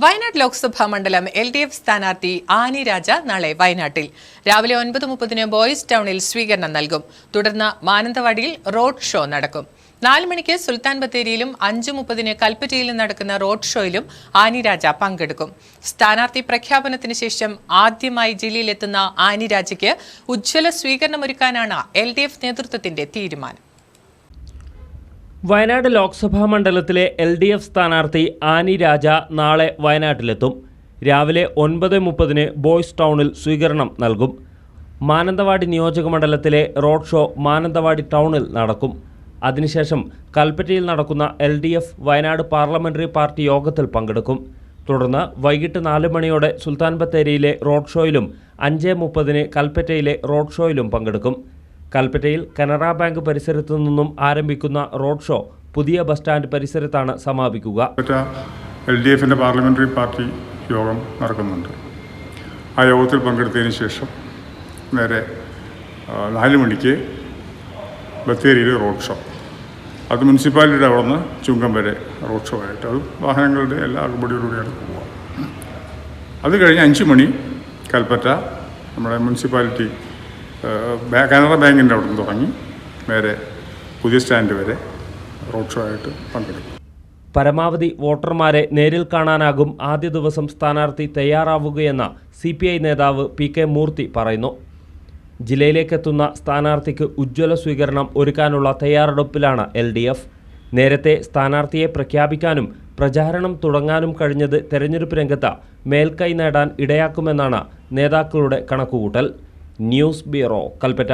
വയനാട് ലോക്സഭാ മണ്ഡലം LDF സ്ഥാനാർത്ഥി Annie രാജ നാളെ വയനാട്ടിൽ രാവിലെ 9:30 ബോയ്സ് ടൗണിൽ സ്വീകരണം നൽകും. തുടർന്ന് മാനന്തവാടിയിൽ റോഡ് ഷോ നടക്കും. 4 മണിക്ക് സുൽത്താൻ ബത്തേരിയിലും 5:30 കൽപ്പറ്റയിലും നടക്കുന്ന റോഡ് ഷോയിലും ആനി രാജ പങ്കെടുക്കും. സ്ഥാനാർത്ഥി പ്രഖ്യാപനത്തിന് ശേഷം ആദ്യമായി ജില്ലയിലെത്തുന്ന ആനി രാജയ്ക്ക് ഉജ്ജ്വല സ്വീകരണമൊരുക്കാനാണ് LDF നേതൃത്വത്തിന്റെ തീരുമാനം. വയനാട് ലോക്സഭാ മണ്ഡലത്തിലെ LDF സ്ഥാനാർത്ഥി ആനി രാജ നാളെ വയനാട്ടിലെത്തും. രാവിലെ 9:30 ബോയ്സ് ടൗണിൽ സ്വീകരണം നൽകും. മാനന്തവാടി നിയോജകമണ്ഡലത്തിലെ റോഡ് ഷോ മാനന്തവാടി ടൗണിൽ നടക്കും. അതിനുശേഷം കൽപ്പറ്റയിൽ നടക്കുന്ന LDF വയനാട് പാർലമെന്ററി പാർട്ടി യോഗത്തിൽ പങ്കെടുക്കും. തുടർന്ന് വൈകിട്ട് 4 മണിയോടെ സുൽത്താൻ ബത്തേരിയിലെ റോഡ് ഷോയിലും 5:30 കൽപ്പറ്റയിലെ റോഡ് ഷോയിലും പങ്കെടുക്കും. കൽപ്പറ്റയിൽ കനറ ബാങ്ക് പരിസരത്തു നിന്നും ആരംഭിക്കുന്ന റോഡ് ഷോ പുതിയ ബസ് സ്റ്റാൻഡ് പരിസരത്താണ് സമാപിക്കുക. LDFിൻ്റെ പാർലമെൻ്ററി പാർട്ടി യോഗം നടക്കുന്നുണ്ട്. ആ യോഗത്തിൽ പങ്കെടുത്തതിന് ശേഷം നേരെ 4 മണിക്ക് ബത്തേരിയിൽ റോഡ് ഷോ. അത് മുനിസിപ്പാലിറ്റിയുടെ അവിടെ നിന്ന് ചുങ്കം വരെ റോഡ് ഷോ ആയിട്ട് അത് വാഹനങ്ങളുടെ എല്ലാ അകമ്പടിയോടുകൂടിയാണ് പോവുക. അത് കഴിഞ്ഞ് 5 മണി കൽപ്പറ്റ നമ്മുടെ മുനിസിപ്പാലിറ്റി കനറ ബാങ്കിൻ്റെ അവിടെ നിന്ന് തുടങ്ങി നേരെ പുതിയ സ്റ്റാൻഡ് വരെ റോഡ് ഷോ ആയിട്ട് പങ്കെടുക്കും. പരമാവധി വോട്ടർമാരെ നേരിൽ കാണാനാകും ആദ്യ ദിവസം സ്ഥാനാർത്ഥി തയ്യാറാവുകയെന്ന CPI നേതാവ് PK മൂർത്തി പറയുന്നു. ജില്ലയിലേക്കെത്തുന്ന സ്ഥാനാർത്ഥിക്ക് ഉജ്ജ്വല സ്വീകരണം ഒരുക്കാനുള്ള തയ്യാറെടുപ്പിലാണ് LDF. നേരത്തെ സ്ഥാനാർത്ഥിയെ പ്രഖ്യാപിക്കാനും പ്രചാരണം തുടങ്ങാനും കഴിഞ്ഞത് തെരഞ്ഞെടുപ്പ് രംഗത്ത് മേൽക്കൈ നേടാൻ ഇടയാക്കുമെന്നാണ് നേതാക്കളുടെ കണക്കുകൂട്ടൽ. News bureau, Kalpetta.